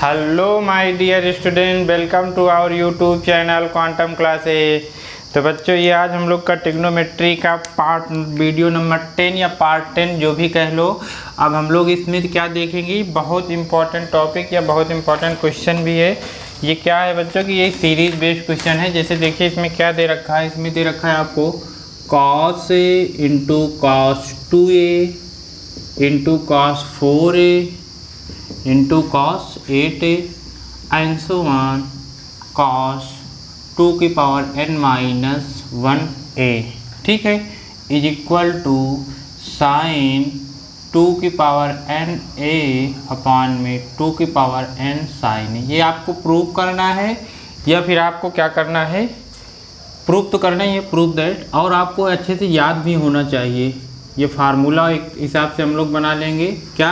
Hello my dear student, welcome to our YouTube channel Quantum Classes. तो बच्चों, ये आज हम लोग का ट्रिग्नोमेट्री का वीडियो नंबर 10 या पार्ट 10 जो भी कह लो। अब हम लोग इसमें क्या देखेंगे, बहुत इंपॉर्टेंट टॉपिक या बहुत इंपॉर्टेंट क्वेश्चन भी है। ये क्या है बच्चों की, ये सीरीज बेस्ड क्वेश्चन है। जैसे देखिए इसमें क्या दे रखा है, इसमें दे रखा है आपको cos A into cos 2A into cos 4A into cos 8A and so on cos 2 की पावर n माइनस 1A, ठीक है, इज इक्वल टू साइन 2 की पावर n A अपॉन में 2 की पावर n साइन। ये आपको प्रूव करना है या फिर आपको क्या करना है, प्रूव तो करना ही है, प्रूव दैट। और आपको अच्छे से याद भी होना चाहिए। ये फार्मूला एक हिसाब से हम लोग बना लेंगे। क्या,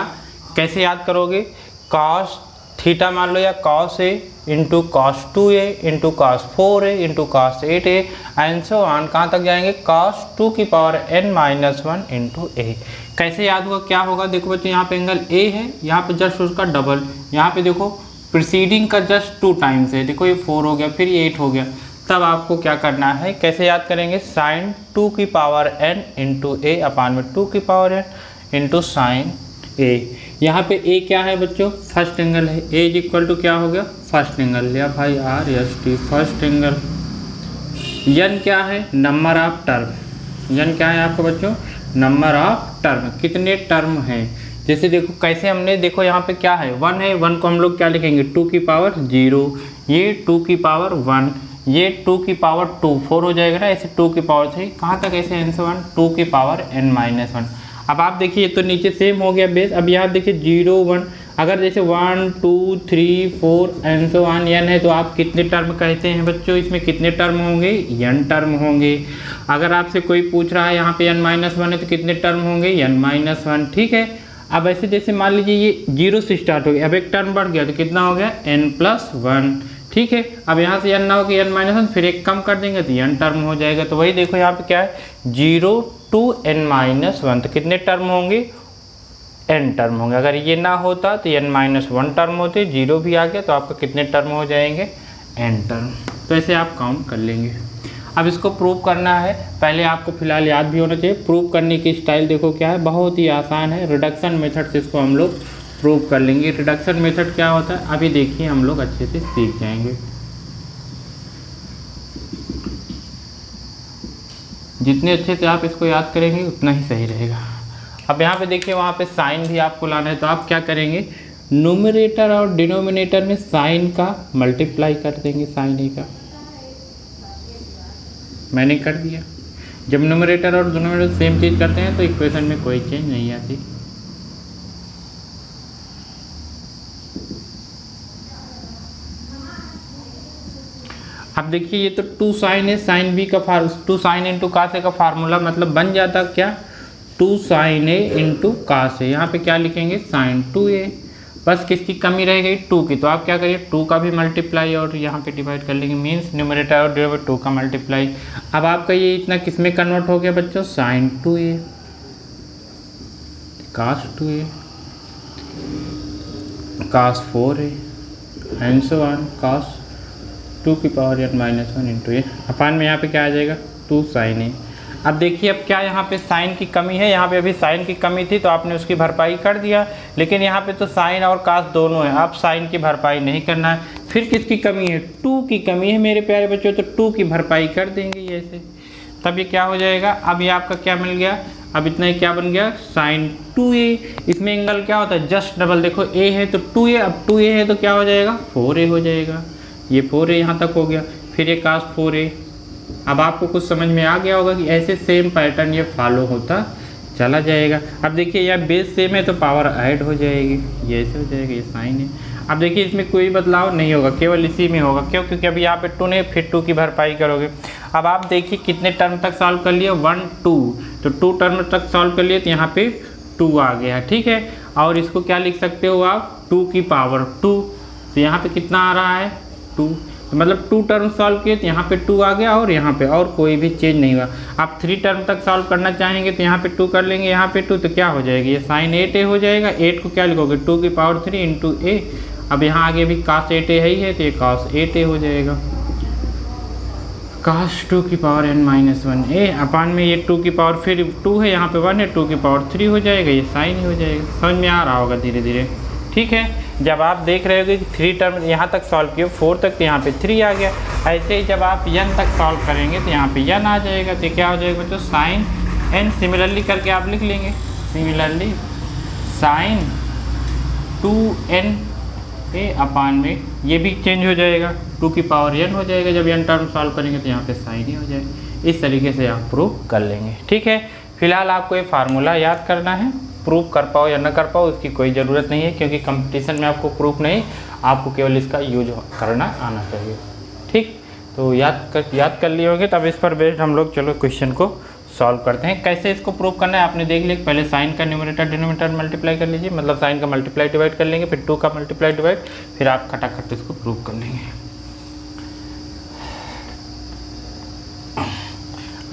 कैसे याद करोगे, cos थीटा मान लो या cos A into cos 2A into cos 4A into cos 8A and so on, कहाँ तक जाएंगे, cos 2 की power n minus 1 into A। कैसे याद होगा, क्या होगा, देखो बच्चों यहाँ पे एंगल A है, यहाँ पे जस्ट उसका डबल, यहाँ पे देखो प्रीसीडिंग का जस्ट 2 टाइम्स है, देखो ये 4 हो गया, फिर ये 8 हो गया। तब आपको क्या करना है, कैसे याद करेंगे, साइन 2 की पावर n इंटू A अपान में 2 की power n into sine A। यहाँ पे A क्या है बच्चों, फर्स्ट एंगल है। A इज इक्वल टू क्या हो गया, फर्स्ट एंगल लिया भाई, RST फर्स्ट एंगल। n क्या है, नंबर ऑफ टर्म। n क्या है आपको बच्चों, नंबर ऑफ टर्म, कितने टर्म हैं। जैसे देखो कैसे हमने, देखो यहाँ पे क्या है, 1 है, 1 को हम लोग क्या लिखेंगे, 2 की पावर 0, ये 2 की पावर 1, ये 2 की पावर 2, 4 हो जाएगा ना, ऐसे 2 की पावर 3, कहाँ तक ऐसे n से 1, 2 की पावर n माइनस 1। अब आप देखिए तो नीचे सेम हो गया बेस। अब यहाँ देखिए 0 1, अगर जैसे 1 2 3 4 एंड सो ऑन n है, तो आप कितने टर्म कहते हैं बच्चों, इसमें कितने टर्म होंगे, n टर्म होंगे। अगर आपसे कोई पूछ रहा है यहाँ पे n माइनस 1 है तो कितने टर्म होंगे, n माइनस 1, ठीक है। अब ऐसे जैसे मान लीजिए ये 0 से स्टार्ट हो गया, अब एक टर्म बढ़ गया तो कितना हो गया, n प्लस 1, ठीक है। अब यहाँ से n ना हो गया n माइनस 1, फिर एक कम कर देंगे तो n टर्म हो जाएगा। तो वही देखो यहाँ पे क्या है, 0 टू n माइनस 1, तो कितने टर्म होंगे, n टर्म होंगे। अगर ये ना होता तो n माइनस 1 टर्म होते, 0 भी आ गया तो आपका कितने टर्म हो जाएंगे, n टर्म। तो ऐसे आप काउंट कर लेंगे। अब इसको प्रूव करना है, पहले आपको फिलहाल याद भी होना चाहिए। प्रूव करने की स्टाइल देखो क्या है, बहुत ही आसान है। रिडक्शन मेथड से इसको हम लोग प्रूव कर लेंगे। रिडक्शन मेथड क्या होता है, अभी देखिए हम लोग अच्छे से सीख जाएंगे। जितने अच्छे से आप इसको याद करेंगे उतना ही सही रहेगा। अब यहाँ पे देखिए, वहाँ पे साइन भी आपको लाना है, तो आप क्या करेंगे, न्यूमरेटर और डिनोमिनेटर में साइन का मल्टीप्लाई कर देंगे, साइन ए का। मैंने कर दिया। जब न्यूमरेटर और डिनोमिनेटर सेम चीज़ करते हैं तो इक्वेशन में कोई चेंज नहीं आती। अब देखिए ये तो 2 साइन है, साइन बी का 2 साइन इंटू कास ए का फार्मूला मतलब बन जाता क्या, 2 साइन ए इंटू कास ए। यहाँ पे क्या लिखेंगे, साइन 2a, बस किसकी कमी रह गई, 2 की। तो आप क्या करिए, 2 का भी मल्टीप्लाई और यहाँ पे डिवाइड कर लेंगे, मीन्स न्यूमरेटर और डिनोमिनेटर 2 का मल्टीप्लाई। अब आपका ये इतना किस में कन्वर्ट हो गया बच्चों, sine 2a cos 2a cos 4a and so on cos 2 की power n minus 1 into a upon में यहाँ पे क्या आ जाएगा, 2 साइन ए। अब देखिए अब क्या यहाँ पे साइन की कमी है, यहाँ पे अभी साइन की कमी थी तो आपने उसकी भरपाई कर दिया, लेकिन यहाँ पे तो साइन और कास दोनों है, आप साइन की भरपाई नहीं करना है। फिर किसकी कमी है, 2 की कमी है मेरे प्यारे बच्चों, तो 2 की भरपाई कर देंगे ये ऐसे, तब ये क्या हो जाएगा। अब ये आपका क्या मिल गया, अब इतना ही क्या बन गया, साइन 2a। इसमें एंगल क्या होता है, जस्ट डबल, देखो a है तो 2a, अब 2a है तो क्या हो जाएगा, 4a हो जाएगा। ये 4a यहाँ तक हो गया, फिर ये कास 4a। अब आपको कुछ समझ में आ गया होगा कि ऐसे सेम पैटर्न ये फॉलो होता चला जाएगा। अब देखिए यार बेस सेम है तो पावर ऐड हो जाएगी, ये ऐसे हो जाएगा, ये साइन है। अब देखिए इसमें कोई बदलाव नहीं होगा, केवल इसी में होगा, क्यों, क्योंकि अभी यहाँ पे 2 ने, फिर 2 की भरपाई करोगे। अब आप देखिए कितने टर्म तक सॉल्व कर लिया, 1 2, तो 2 टर्म तक सॉल्व कर लिए तो यहाँ पे 2 आ गया, ठीक है। और इसको क्या लिख सकते हो आप, 2 की पावर 2, तो यहाँ पे कितना आ रहा है, 2, तो मतलब 2 टर्म सॉल्व किए तो यहाँ पे 2 आ गया और यहाँ पे और कोई भी चेंज नहीं हुआ। आप 3 टर्म तक सॉल्व करना चाहेंगे तो यहाँ पे 2 कर लेंगे, यहाँ पे 2, तो क्या हो जाएगी, ये साइन 8a हो जाएगा। 8 को क्या लिखोगे, 2 की पावर 3 इंटू ए अब यहाँ आगे भी cos 8a है ही है, तो ये cos 8a हो जाएगा। cos 2 की पावर n माइनस 1a अपान में ये 2 की पावर फिर 2 है, यहाँ पे 1 है, 2 की पावर 3 हो जाएगा, ये साइन ही हो जाएगा। समझ में आ रहा होगा धीरे धीरे, ठीक है। जब आप देख रहे होगे कि 3 टर्म यहाँ तक सॉल्व किए 4 तक, तो यहाँ पे 3 आ गया। ऐसे ही जब आप n तक सॉल्व करेंगे तो यहाँ पे n आ जाएगा, तो क्या हो जाएगा बच्चों, साइन n। सिमिलरली करके आप लिख लेंगे, सिमिलरली साइन 2n a अपान में ये भी चेंज हो जाएगा, 2 की पावर n हो जाएगा। जब n टर्म सॉल्व करेंगे तो यहाँ पे साइन ही हो जाएगा। इस तरीके से आप प्रूव कर लेंगे, ठीक है। फिलहाल आपको ये फार्मूला याद करना है, प्रूव कर पाओ या ना कर पाओ उसकी कोई ज़रूरत नहीं है, क्योंकि कंपटीशन में आपको प्रूफ नहीं, आपको केवल इसका यूज करना आना चाहिए, ठीक। तो याद कर लिए होंगे। तब इस पर बेस्ड हम लोग चलो क्वेश्चन को सॉल्व करते हैं। कैसे इसको प्रूव करना है आपने देख लिया। पहले साइन का न्यूमरेटर डिनोमिनेटर मल्टीप्लाई कर लीजिए, मतलब साइन का मल्टीप्लाई डिवाइड कर लेंगे, फिर 2 का मल्टीप्लाई डिवाइड, फिर आप खटाखट इसको प्रूव कर लेंगे।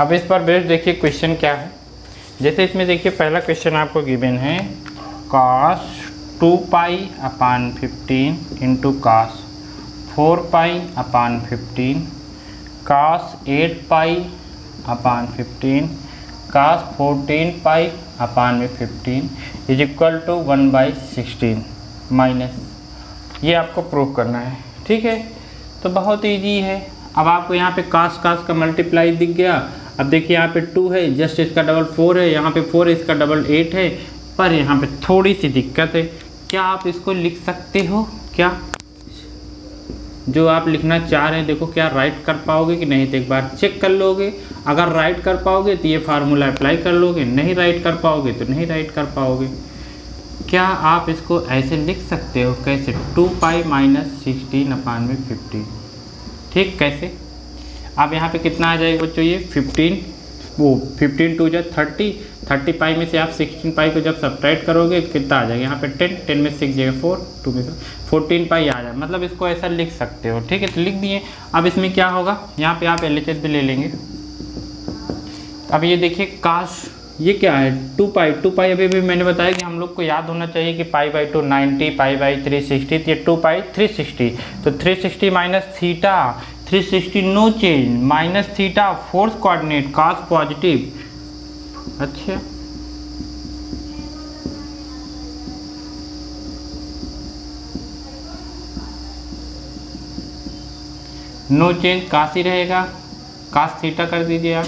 अब इस पर बेस्ड देखिए क्वेश्चन क्या है। जैसे इसमें देखिए पहला क्वेश्चन आपको गिवन है cos 2 पाई अपान 15 इंटू cos 4 पाई अपान 15, cos 8 पाई अपान 15, cos 14 पाई अपान में 15 इज इक्वल टू 1/16 माइनस, ये आपको प्रूव करना है, ठीक है। तो बहुत ईजी है। अब आपको यहाँ पे cos का मल्टीप्लाई दिख गया। अब देखिए यहाँ पे 2 है, जस्ट इसका डबल 4 है, यहाँ पे 4 है, इसका डबल 8 है, पर यहाँ पे थोड़ी सी दिक्कत है। क्या आप इसको लिख सकते हो? क्या जो आप लिखना चाह रहे हैं, देखो क्या राइट कर पाओगे कि नहीं, तो एक बार चेक कर लोगे। अगर राइट कर पाओगे तो ये फार्मूला अप्लाई कर लोगे, नहीं राइट कर पाओगे तो नहीं राइट कर पाओगे। क्या आप इसको ऐसे लिख सकते हो? कैसे? 2 पाई माइनस 16 अपान में 15, ठीक। कैसे? अब यहाँ पे कितना आ जाएगा बच्चों, ये 15 2 जा 30 पाई में से आप 16 पाई को जब सब्ट्रैक्ट करोगे तो कितना आ जाएगा, यहाँ पे 10 में 6 जगह 4, 2 में 14 पाई आ जाए, मतलब इसको ऐसा लिख सकते हो, ठीक है। तो लिख दिए। अब इसमें क्या होगा, यहाँ पे आप LHS भी ले लेंगे। अब ये देखिए काश ये क्या है, 2 पाई अभी भी मैंने बताया कि हम लोग को याद होना चाहिए कि π/2 90, π/360, ये 2 पाई 360, तो 360 minus theta 360 no change, minus theta fourth coordinate cos positive, अच्छा नो चेंज cos ही रहेगा, cos थीटा कर दीजिए आप,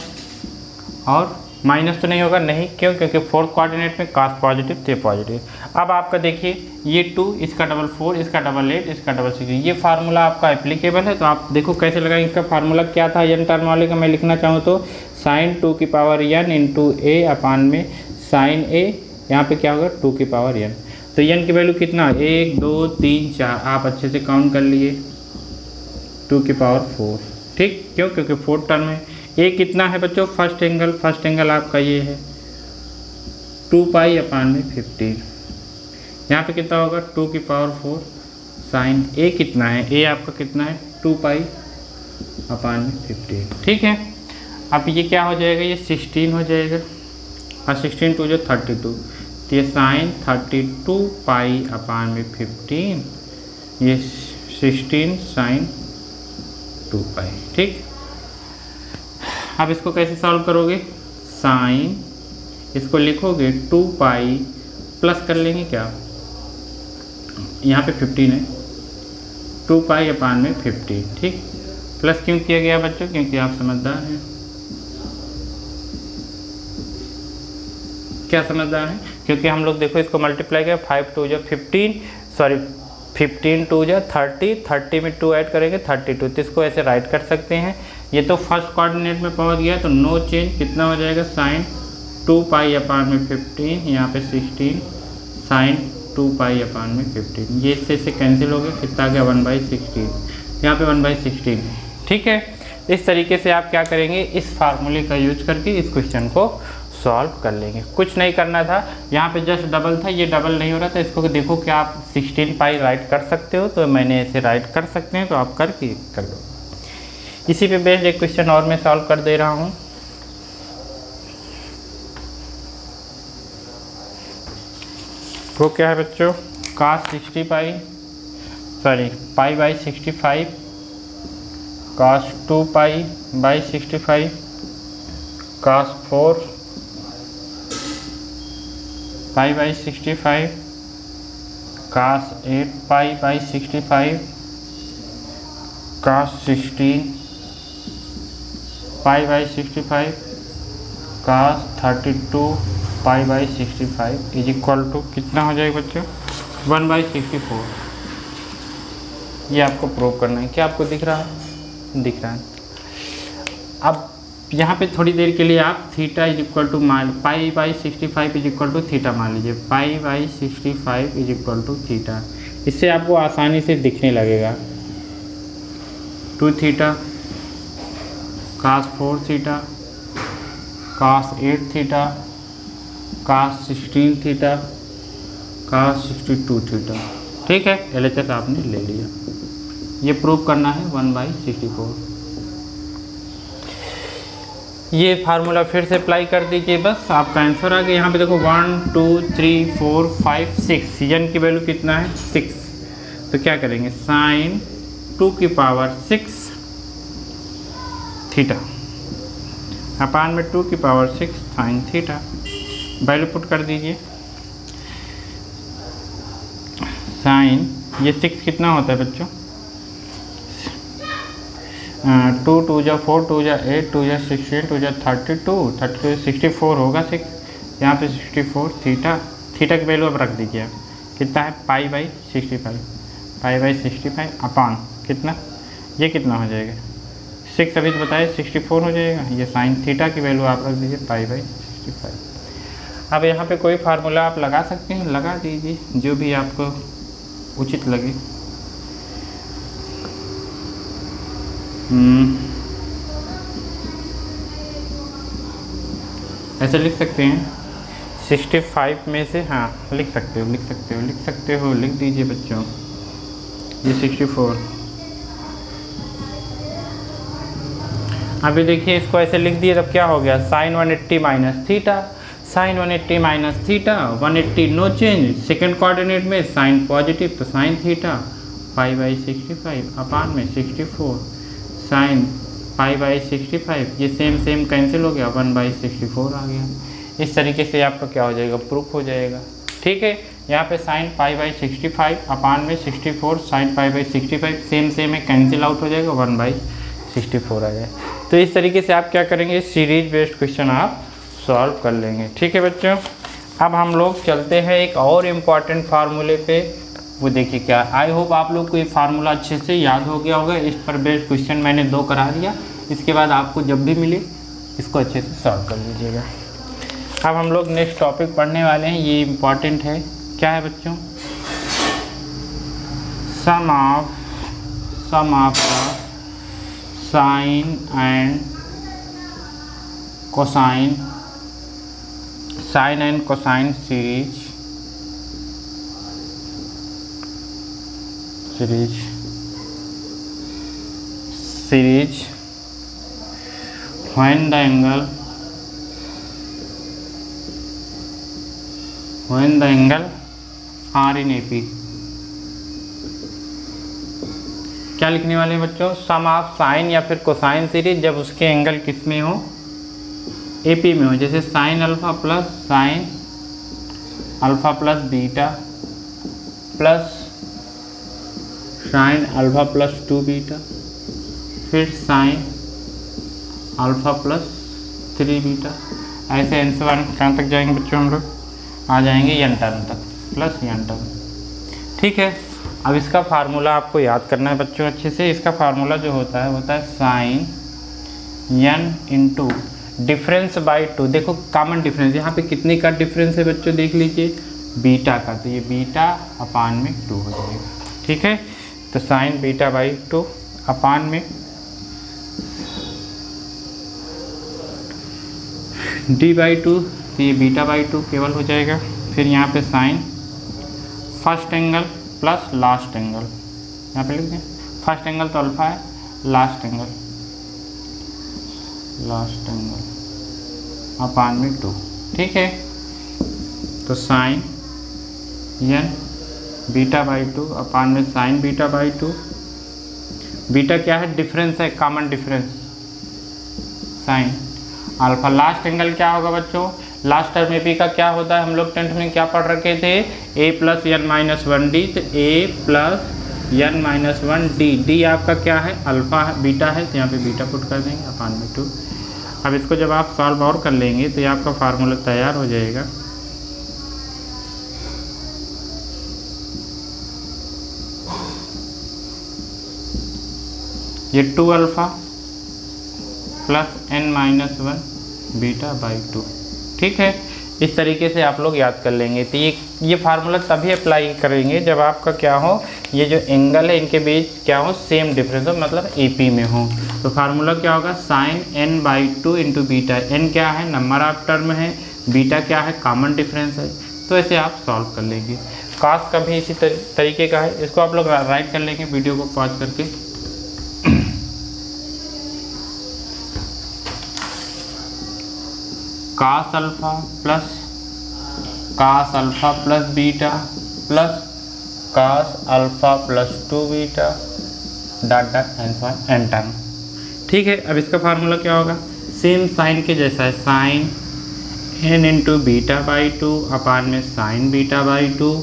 और माइनस तो नहीं होगा, नहीं क्यों, क्योंकि फोर्थ कोऑर्डिनेट में cos पॉजिटिव थे पॉजिटिव। अब आपका देखिए ये 2, इसका डबल 4, इसका डबल 8, इसका डबल 6, ये फार्मूला आपका एप्लीकेबल है। तो आप देखो कैसे लगाएंगे। इसका फार्मूला क्या था n टर्म वाले का, मैं लिखना चाहूँ तो साइन 2 की पावर n इंटू a अपान में साइन a, यहाँ पे क्या होगा 2 की पावर n। तो n की वैल्यू कितना, 1 2 3 4, आप अच्छे से काउंट कर लिए, 2 की पावर 4, ठीक। क्यों? क्योंकि फोर्थ टर्म है। ए कितना है बच्चों, फर्स्ट एंगल आपका ये है 2 पाई अपान में 15, यहाँ पे कितना होगा 2 की पावर 4 साइन ए कितना है, ए आपका कितना है 2 पाई अपान में 15, ठीक है। अब ये क्या हो जाएगा, ये 16 हो जाएगा, और 16 2 जो 32, तो ये साइन 32 पाई अपान में 15, ये 16 साइन 2 पाई, ठीक। अब इसको कैसे सॉल्व करोगे, साइन इसको लिखोगे 2 पाई प्लस कर लेंगे क्या, यहाँ पे 15 है, 2 पाई अपान में 15, ठीक। प्लस क्यों किया गया बच्चों, क्योंकि आप समझदार हैं। क्या समझदार हैं? क्योंकि हम लोग देखो इसको मल्टीप्लाई किया, 5 2 जो 15, सॉरी 15 2 जो 30 में 2 ऐड करेंगे 32, तो इसको ऐसे राइट कर सकते हैं। ये तो फर्स्ट कोऑर्डिनेट में पहुंच गया, तो नो चेंज कितना हो जाएगा, साइन 2 पाई अपान में 15, यहाँ पे 16 साइन 2 पाई अपान में 15, ये इससे कैंसिल हो गया, कितना आ गया 1/16, यहाँ पे 1/16 है, ठीक है। इस तरीके से आप क्या करेंगे, इस फार्मूले का यूज करके इस क्वेश्चन को सॉल्व कर लेंगे। कुछ नहीं करना था, यहाँ पे जस्ट डबल था, ये डबल नहीं हो रहा था, इसको देखो क्या आप 16 पाई राइट कर सकते हो, तो मैंने ऐसे राइट कर सकते हैं, तो आप करके कर लो। इसी पे बेस्ड एक क्वेश्चन और मैं सॉल्व कर दे रहा हूँ। वो क्या है बच्चों, cos 60 pi sorry pi by 65 cos 2 pi by 65 cos 4 pi by 65 cos 8 pi by 65 cos 16 pi by 65 cos 32 pi by 65 is equal to कितना हो जाएगा बच्चों 1/64। ये आपको प्रूव करना है। क्या आपको दिख रहा है? दिख रहा है। अब यहाँ पे थोड़ी देर के लिए आप theta is equal to pi by 65 is equal to theta मान लीजिए। Pi by 65 is equal to theta. इससे आपको आसानी से दिखने लगेगा 2 theta cos 4 theta cos 8 theta cos 16 theta cos 62 theta. ठीक है, LHS आपने ले लिया। ये प्रूव करना है 1/64। ये फार्मूला फिर से अप्लाई कर दीजिए, बस आपका आंसर आ गया। यहाँ पे देखो 1 2 3 4 5 6 यन की वैल्यू कितना है 6। तो क्या करेंगे sin 2 की पावर 6 थीटा अपान में 2 की power 6 sin theta. Value put कर दीजिए। साइन ये 6 कितना होता है बच्चों 2 2 जा 4 2 जा 8 2 जा 16 2 जा 32 64 होगा 6। यहाँ पे 64 थीटा की वैल्यू अब रख दीजिए। कितना है पाई बाई 65 अपान कितना ये कितना हो जाएगा 6 अभी तो बताए 64 हो जाएगा। ये साइन थीटा की वैल्यू आप रख दीजिए पाई बाई 65। अब यहाँ पे कोई फार्मूला आप लगा सकते हैं, लगा दीजिए जो भी आपको उचित लगे। ऐसे लिख सकते हैं 65 में से, हाँ लिख सकते हो लिख दीजिए बच्चों। ये 64। अभी देखिए इसको ऐसे लिख दिए तब क्या हो गया sine 180 minus theta. Sine 180 minus theta 180 no change. Second coordinate में साइन पॉजिटिव तो sine theta pi by 65 upon में 64 साइन पाई बाई 65। ये सेम कैंसिल हो गया 1/64 आ गया। इस तरीके से आपका क्या हो जाएगा प्रूफ हो जाएगा। ठीक है, यहाँ पे साइन पाई बाई 65 अपान में 64 साइन पाई बाई 65 सेम है कैंसिल आउट हो जाएगा 1/64 आ जाए। तो इस तरीके से आप क्या करेंगे सीरीज बेस्ड क्वेश्चन आप सॉल्व कर लेंगे। ठीक है बच्चों, अब हम लोग चलते हैं एक और इम्पॉर्टेंट फार्मूले पे। वो देखिए क्या, आई होप आप लोग को ये फार्मूला अच्छे से याद हो गया होगा। इस पर बेस्ड क्वेश्चन मैंने 2 करा दिया। इसके बाद आपको जब भी मिले इसको अच्छे से सॉल्व कर लीजिएगा। अब हम लोग नेक्स्ट टॉपिक पढ़ने वाले हैं, ये इम्पॉर्टेंट है। क्या है बच्चों sum of sine and cosine series when the angle are in AP। क्या लिखने वाले हैं बच्चों सम ऑफ साइन या फिर कोसाइन सीरीज जब उसके एंगल किस में हो AP में हो। जैसे sine alpha plus beta plus sine alpha plus 2 beta फिर साइन अल्फा प्लस 3 बीटा। ऐसे आंसर कहाँ तक जाएंगे बच्चों हम लोग आ जाएंगे n टर्म तक प्लस n टर्म। ठीक है, अब इसका फार्मूला आपको याद करना है बच्चों अच्छे से। इसका फार्मूला जो होता है sine n into difference by 2। देखो कॉमन डिफरेंस यहाँ पे कितने का डिफरेंस है बच्चों देख लीजिए बीटा का, तो ये बीटा अपान में 2 हो जाएगा। ठीक है, तो साइन बीटा बाई 2 अपान में d बाई 2, तो ये बीटा बाई 2 केवल हो जाएगा। फिर यहाँ पे sine first angle plus last angle, यहाँ पे लिख दें फर्स्ट एंगल तो अल्फा है, लास्ट एंगल अपान में 2। ठीक है, तो sine n beta by 2 upon में साइन बीटा बाई 2। बीटा क्या है, डिफरेंस है, common difference, sine alpha. Last angle क्या होगा बच्चों, लास्ट टर्म ए का क्या होता है, हम लोग 10th में क्या पढ़ रखे थे, a plus n minus 1d, तो a plus n minus 1d, d आपका क्या है, अल्फा है, बीटा है, तो यहाँ पे बीटा पुट कर देंगे अपान में 2। अब इसको जब आप सॉल्व और कर लेंगे तो ये आपका फार्मूला तैयार हो जाएगा। ये 2 alpha plus n minus 1 beta by 2, ठीक है। इस तरीके से आप लोग याद कर लेंगे। तो ये फार्मूला तभी अप्लाई करेंगे जब आपका क्या हो, ये जो एंगल है इनके बीच क्या हो, सेम डिफरेंस हो, मतलब AP में हो। तो फार्मूला क्या होगा, sine n by 2 into beta. n क्या है, नंबर ऑफ टर्म है, बीटा क्या है, कॉमन डिफरेंस है। तो ऐसे आप सॉल्व कर लेंगे। कास का भी इसी तरीके का है, इसको आप लोग राइट कर लेंगे वीडियो को पॉज करके। Cos alpha plus beta plus cos alpha plus 2 beta dot dot n term, ठीक है। अब इसका फार्मूला क्या होगा, सेम साइन के जैसा है, sine n into beta by 2 upon में साइन बीटा बाई 2।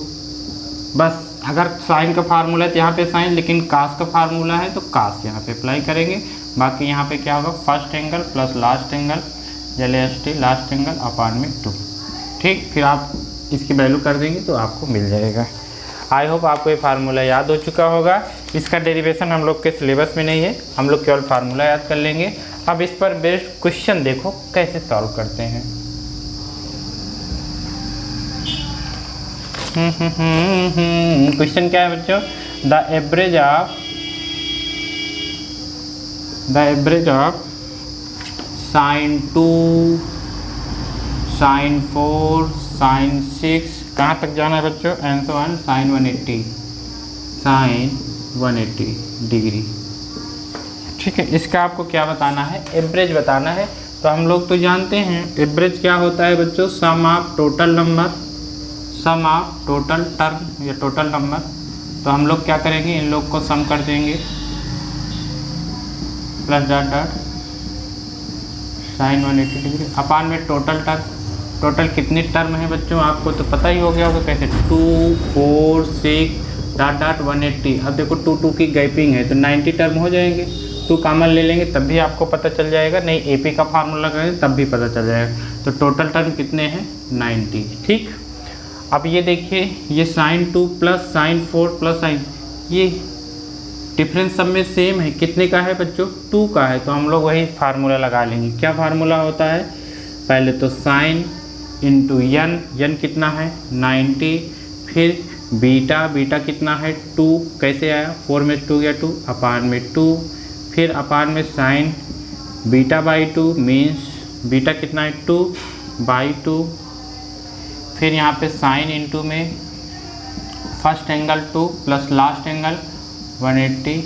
बस अगर साइन का फार्मूला है तो यहाँ पे साइन, लेकिन कास का फार्मूला है तो कास यहाँ पे अप्लाई करेंगे। बाकी यहाँ पे क्या होगा, first angle plus last angle, LST last angle upon में 2, ठीक। फिर आप इसकी वैल्यू कर देंगे तो आपको मिल जाएगा। आई होप आपको ये फार्मूला याद हो चुका होगा। इसका डेरिवेशन हम लोग के सिलेबस में नहीं है, हम लोग केवल फार्मूला याद कर लेंगे। अब इस पर बेस्ड क्वेश्चन देखो कैसे सॉल्व करते हैं। क्वेश्चन क्या है बच्चों, the average of sine 2, sine 4, sine 6, कहाँ तक जाना है बच्चों, आंसर 1 साइन 180 डिग्री, ठीक है। इसका आपको क्या बताना है, एवरेज बताना है। तो हम लोग तो जानते हैं एवरेज क्या होता है बच्चों, sum of total number, sum of total term या टोटल नंबर। तो हम लोग क्या करेंगे, इन लोग को सम कर देंगे, plus dot dot sine 180 degree upon में टोटल टर्म। टोटल कितनी टर्म है बच्चों, आपको तो पता ही हो गया होगा कैसे, 2, 4, 6 डॉट डॉट 180। अब देखो 2 की गैपिंग है तो 90 टर्म हो जाएंगे। 2 कॉमन ले लेंगे तब भी आपको पता चल जाएगा, नहीं AP का फार्मूला करेंगे तब भी पता चल जाएगा। तो टोटल टर्म कितने हैं, 90, ठीक। अब ये देखिए, ये sine 2 plus sine 4 plus sine, ये डिफरेंस सब में सेम है, कितने का है बच्चों, 2 का है। तो हम लोग वही फार्मूला लगा लेंगे। क्या फार्मूला होता है, पहले तो साइन इंटू n कितना है 90, फिर बीटा कितना है 2, कैसे आया, 4 में 2 गया 2 अपान में 2, फिर अपान में sine beta by 2 means beta कितना है 2 बाई 2, फिर यहाँ पे साइन इंटू में first angle 2 plus last angle 180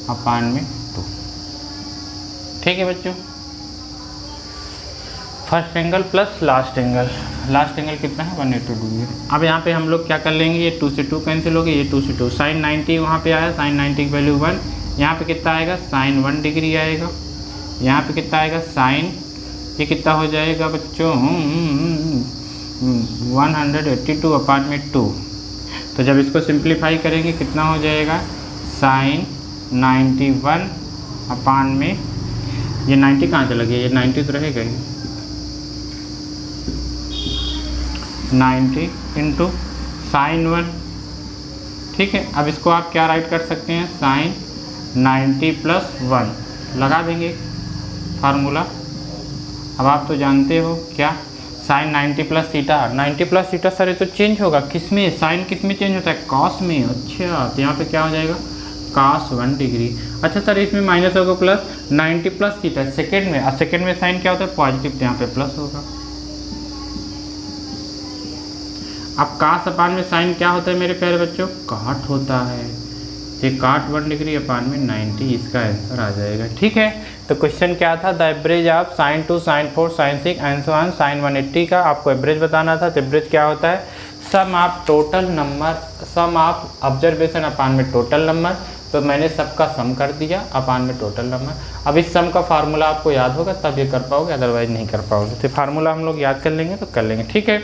अपान में 2, ठीक है बच्चों। First angle plus last angle कितना है 180 डिग्री। अब यहाँ पे हम लोग क्या कर लेंगे, ये 2 से 2 कैंसिल हो गए, ये 2 से 2, साइन 90 वहाँ पे आया, साइन 90 की वैल्यू 1, यहाँ पे कितना आएगा, साइन 1 डिग्री आएगा, यहाँ पे कितना आएगा साइन, ये कितना हो जाएगा बच्चों 182 अपान में 2। तो जब इसको सिंप्लीफाई करेंगे कितना हो जाएगा, साइन 91 अपान में, ये 90 कहाँ चला गया, ये 90 तो रहेगा ही, 90 इंटू साइन 1, ठीक है। अब इसको आप क्या राइट कर सकते हैं, साइन 90 प्लस 1 लगा देंगे फार्मूला। अब आप तो जानते हो क्या, sine 90 plus theta, 90 plus theta sir ये तो चेंज होगा, किस में, साइन किस में चेंज होता है, कॉस में। अच्छा, तो यहाँ पे क्या हो जाएगा, cos 1 डिग्री। अच्छा सर इसमें माइनस होगा प्लस, 90 प्लस थीटा सेकेंड में, और सेकेंड में साइन क्या होता है पॉजिटिव, तो यहाँ पे प्लस होगा। अब cos अपान में साइन क्या होता है मेरे प्यारे बच्चों, काट होता है, ये काट 1 डिग्री अपान में 90, इसका आंसर आ जाएगा, ठीक है। तो क्वेश्चन क्या था, the average of sine 2, sine 4, sine 6 and so on sine 180 का आपको एवरेज बताना था। तो एवरेज क्या होता है, sum of total number, sum of observation upon में टोटल नंबर, तो मैंने सबका सम कर दिया अपान में टोटल नंबर। अब इस सम का फार्मूला आपको याद होगा तब ये कर पाओगे, अदरवाइज नहीं कर पाओगे। तो फार्मूला हम लोग याद कर लेंगे तो कर लेंगे, ठीक है।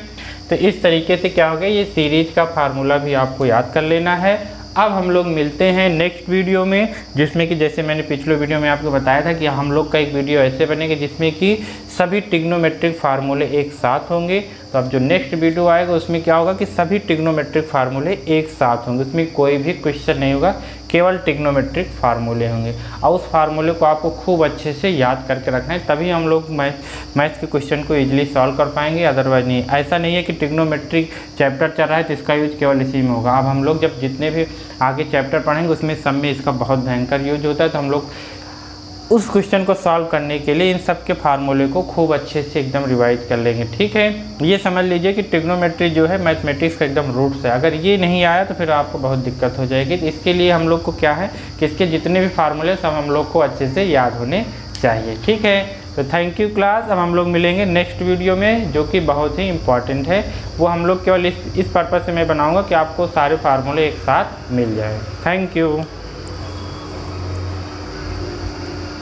तो इस तरीके से क्या हो गया, ये सीरीज का फार्मूला भी आपको याद कर लेना है। अब हम लोग मिलते हैं नेक्स्ट वीडियो में, जिसमें कि जैसे मैंने पिछले वीडियो में आपको बताया था कि हम लोग का एक वीडियो ऐसे बनेगा जिसमें कि सभी ट्रिग्नोमेट्रिक फार्मूले एक साथ होंगे। तो अब जो नेक्स्ट वीडियो आएगा उसमें क्या होगा कि सभी ट्रिग्नोमेट्रिक फार्मूले एक साथ होंगे, उसमें कोई भी क्वेश्चन नहीं होगा, केवल ट्रिग्नोमेट्रिक फार्मूले होंगे। और उस फार्मूले को आपको खूब अच्छे से याद करके रखना है, तभी हम लोग मैथ्स के क्वेश्चन को ईजिली सॉल्व कर पाएंगे, अदरवाइज नहीं। ऐसा नहीं है कि ट्रिग्नोमेट्रिक चैप्टर चल रहा है तो इसका यूज केवल इसी में होगा। अब हम लोग जब जितने भी आगे चैप्टर पढ़ेंगे उसमें सब में इसका बहुत भयंकर यूज होता है, तो हम लोग उस क्वेश्चन को सॉल्व करने के लिए इन सब के फार्मूले को खूब अच्छे से एकदम रिवाइज कर लेंगे, ठीक है। ये समझ लीजिए कि ट्रिग्नोमेट्री जो है मैथमेटिक्स का एकदम रूट्स है, अगर ये नहीं आया तो फिर आपको बहुत दिक्कत हो जाएगी। तो इसके लिए हम लोग को क्या है कि इसके जितने भी फार्मूले सब हम लोग को अच्छे से याद होने चाहिए, ठीक है। तो थैंक यू क्लास। अब हम लोग मिलेंगे नेक्स्ट वीडियो में जो कि बहुत ही इंपॉर्टेंट है। वो हम लोग केवल इस पर्पज़ से मैं बनाऊँगा कि आपको सारे फार्मूले एक साथ मिल जाए। Thank you.